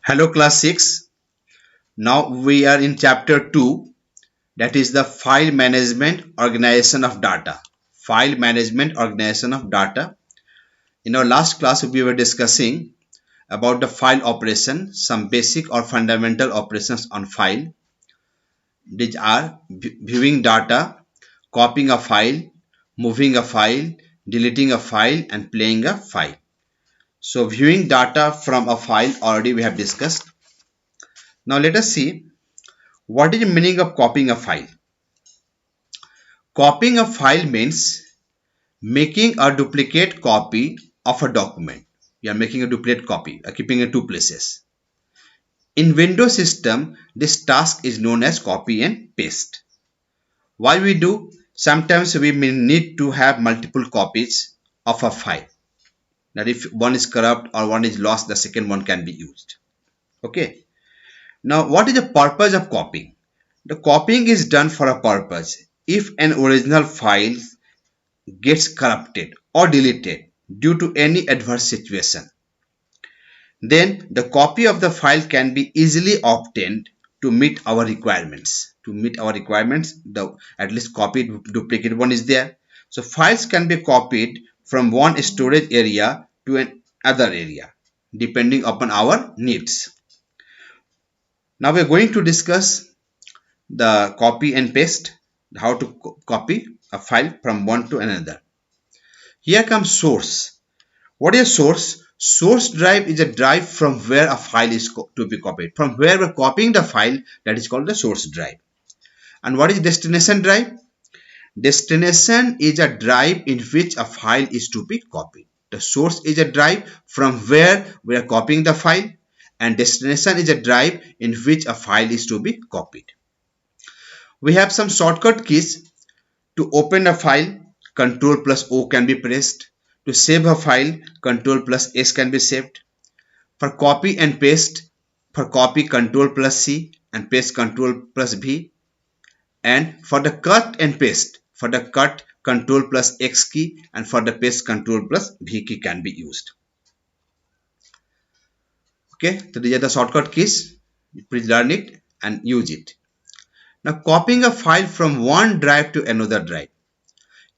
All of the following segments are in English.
Hello class 6. Now we are in chapter 2, that is the file management organization of data. File management organization of data. In our last class we were discussing about the file operation, some basic or fundamental operations on file. These are viewing data, copying a file, moving a file, deleting a file and playing a file. So viewing data from a file already we have discussed. Now let us see what is the meaning of copying a file. Copying a file means making a duplicate copy of a document. You are making a duplicate copy, keeping it in two places. In Windows system, this task is known as copy and paste. Why we do? Sometimes we may need to have multiple copies of a file. That if one is corrupt or one is lost, the second one can be used. Okay. Now, what is the purpose of copying? The copying is done for a purpose. If an original file gets corrupted or deleted due to any adverse situation, then the copy of the file can be easily obtained to meet our requirements. The at least copied duplicate one is there. So files can be copied from one storage area to another area depending upon our needs. Now we are going to discuss the copy and paste, how to copy a file from one to another. Here comes source. What is source? Source drive is a drive from where a file is to be copied. From where we're copying the file, that is called the source drive. And what is destination drive? Destination is a drive in which a file is to be copied. The source is a drive from where we are copying the file, and destination is a drive in which a file is to be copied. We have some shortcut keys. To open a file, Ctrl plus O can be pressed. To save a file, Ctrl plus S can be saved. For copy and paste, for copy Ctrl plus C and paste Ctrl plus V. And for the cut and paste, for the cut Ctrl plus X key and for the paste Ctrl plus V key can be used. Okay, so these are the shortcut keys. Please learn it and use it. Now copying a file from one drive to another drive.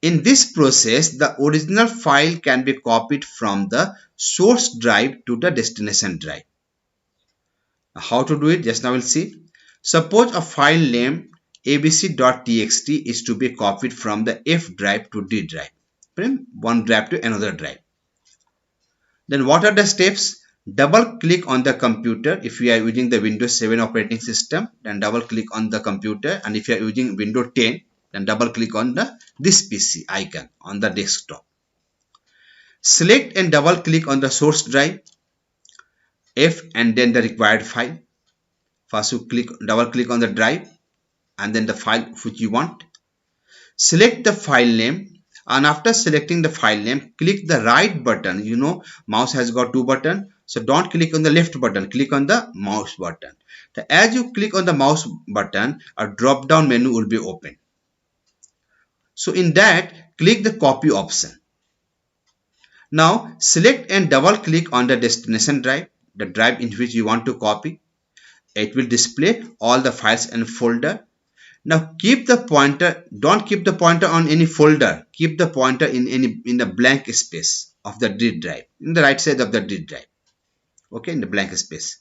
In this process, the original file can be copied from the source drive to the destination drive. How to do it? Just now we'll see. Suppose a file name abc.txt is to be copied from the F drive to D drive, from one drive to another drive. Then what are the steps? Double click on the computer. If you are using the Windows 7 operating system, then double click on the computer, and if you are using Windows 10, then double click on this PC icon on the desktop. Select and double click on the source drive F and then the required file. First you double click on the drive and then the file which you want. Select the file name, and after selecting the file name, click the right button. You know mouse has got two buttons, so don't click on the left button, click on the mouse button. So as you click on the mouse button, a drop down menu will be open. So in that, click the copy option. Now select and double click on the destination drive, the drive in which you want to copy. It will display all the files and folder. Now keep the pointer, don't keep the pointer on any folder, keep the pointer in the blank space of the D drive, in the right side of the D drive. Okay, in the blank space.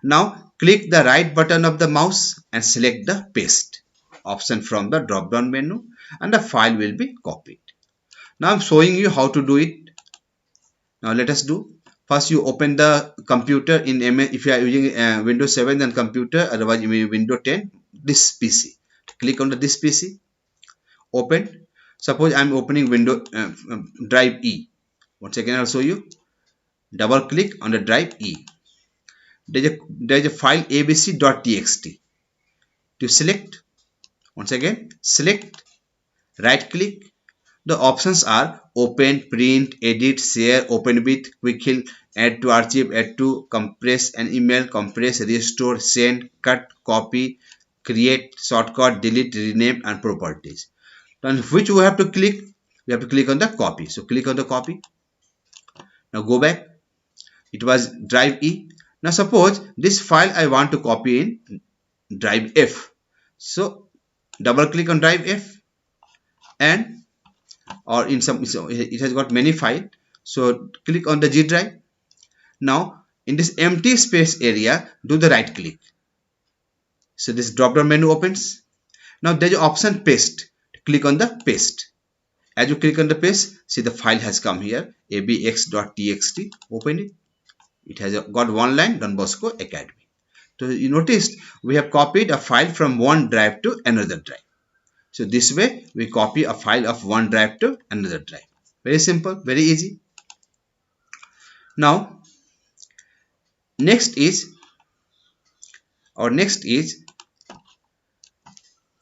Now click the right button of the mouse and select the paste option from the drop down menu, and the file will be copied. Now I'm showing you how to do it. Now let us do. First you open the computer in if you are using Windows 7, then computer, otherwise you may Windows 10, this PC. Click on this PC, open. Suppose I am opening Windows drive E. Once again I'll show you. Double click on the drive E. There is a file abc.txt. To select, once again select, right click. The options are open, print, edit, share, open with, quick fill, add to archive, add to, compress an email, compress, restore, send, cut, copy, create, shortcut, delete, rename, and properties. On which we have to click? We have to click on the copy. So click on the copy. Now go back. It was drive E. Now suppose this file I want to copy in drive F. So double click on drive F, and or in some, so it has got many files, so click on the G drive. Now in this empty space area, do the right click. So this drop down menu opens. Now there is option paste. Click on the paste. As you click on the paste, see the file has come here, abx.txt. Open it. It has got one line, Don Bosco Academy. So you noticed we have copied a file from one drive to another drive. So this way we copy a file of one drive to another drive. Very simple, very easy. Now next is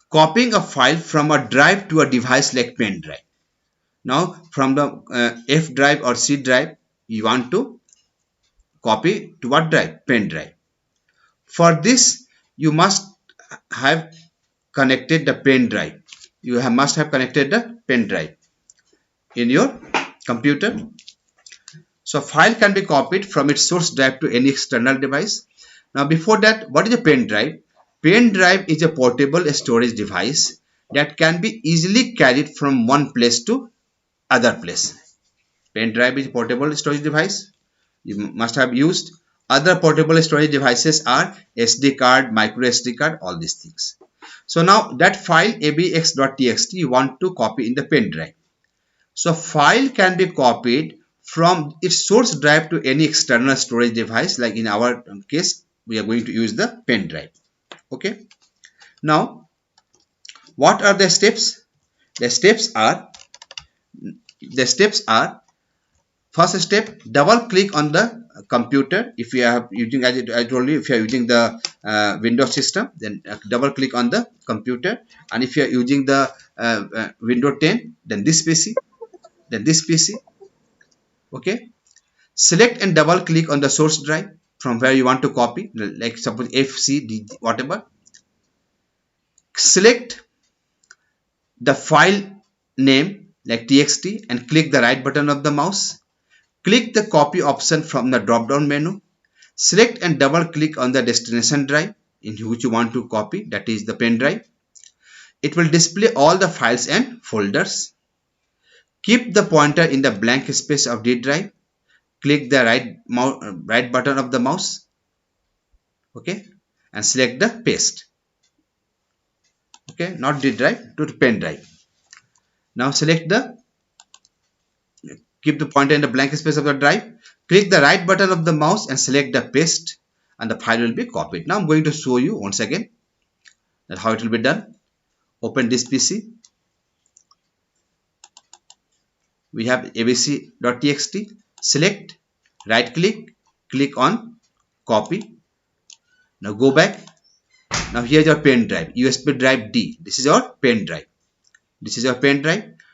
copying a file from a drive to a device like pen drive. Now from the F drive or C drive, you want to copy to what drive? Pen drive. For this you must have connected the pen drive. You must have connected the pen drive in your computer. So file can be copied from its source drive to any external device. Now before that, what is a pen drive? Pen drive is a portable storage device that can be easily carried from one place to other place. Pen drive is a portable storage device. You must have used. Other portable storage devices are SD card, micro SD card, all these things. So now that file abx.txt you want to copy in the pen drive. So file can be copied from its source drive to any external storage device. Like in our case, we are going to use the pen drive. Okay. Now, what are the steps? The steps are first step, double click on the computer. If you are using, as I told you, if you are using the Windows system, then double click on the computer. And if you are using the Windows 10, then this PC, okay. Select and double click on the source drive from where you want to copy, like suppose F, C, D, whatever. Select the file name like txt and click the right button of the mouse. Click the copy option from the drop down menu. Select and double click on the destination drive in which you want to copy, that is the pen drive. It will display all the files and folders. Keep the pointer in the blank space of D drive. Click the right button of the mouse, okay, and select the paste. Okay, not D drive, to pen drive. Now select keep the pointer in the blank space of the drive. Click the right button of the mouse and select the paste, and the file will be copied. Now I'm going to show you once again that how it will be done. Open this PC. We have abc.txt. Select, right click, click on copy. Now go back. Now here's your pen drive, USB drive D. This is your pen drive.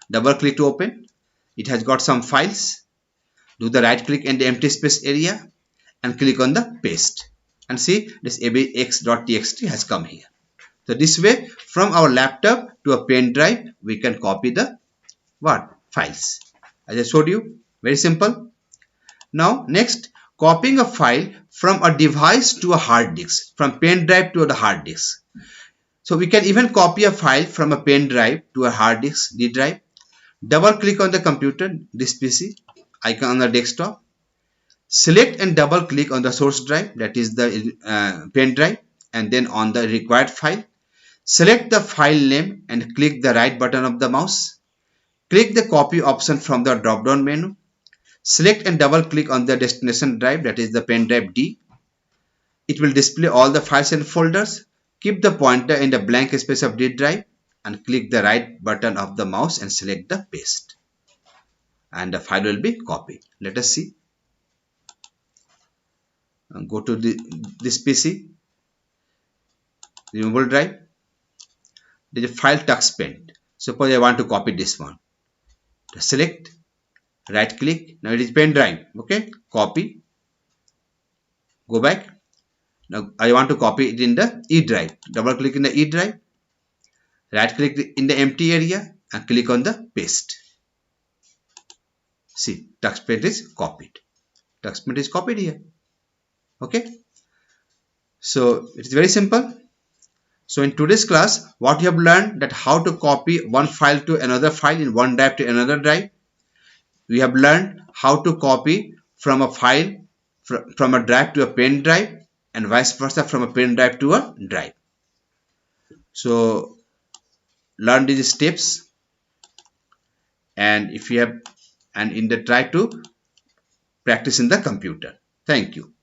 Double click to open. It has got some files. Do the right click in the empty space area and click on the paste. And see, this abx.txt has come here. So this way, from our laptop to a pen drive, we can copy the files. As I showed you, very simple. Now next, copying a file from a device to a hard disk, from pen drive to the hard disk. So we can even copy a file from a pen drive to a hard disk, D drive. Double click on the computer, this PC, icon on the desktop. Select and double click on the source drive, that is the pen drive, and then on the required file. Select the file name and click the right button of the mouse. Click the copy option from the drop down menu. Select and double click on the destination drive, that is the pen drive D. It will display all the files and folders. Keep the pointer in the blank space of D drive and click the right button of the mouse and select the paste. And the file will be copied. Let us see. Go to this PC, removable drive. There is a file TuxPen. Suppose I want to copy this one. Select, right click. Now it is pen drive. Okay, copy. Go back. Now I want to copy it in the E drive. Double click in the E drive. Right click in the empty area and click on the paste. See, TuxPen is copied. TuxPen is copied here. Okay, so it is very simple. So in today's class, what you have learned, that how to copy one file to another file in one drive to another drive. We have learned how to copy from a file from a drive to a pen drive, and vice versa from a pen drive to a drive. So learn these steps, and if you have, and in the try to practice in the computer. Thank you.